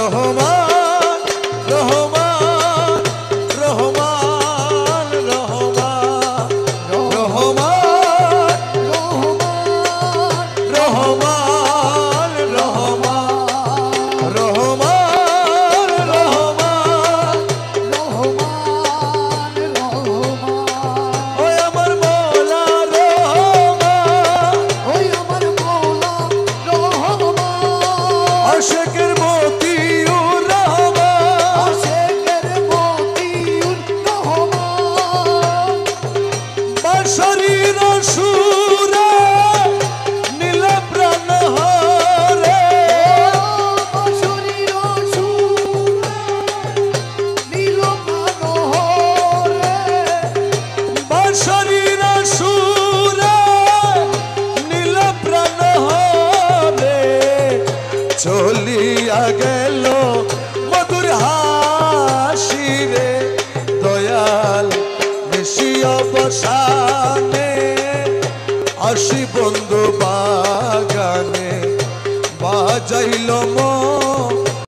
রহমান রহমান রহমান রহমান রহমান রহমান রহমান রহমান ওই আমার মওলা রহমান আশিকের মতিউর রহমান বাঁশরীর সুরে নীল প্রাণ হরে বাঁশরীর সুরে নীল প্রাণ হরে চলিয়া গেল মধুর হাসি রে দয়াল নিশি অবসানে আসি বন্ধু বাগানে বাজাইল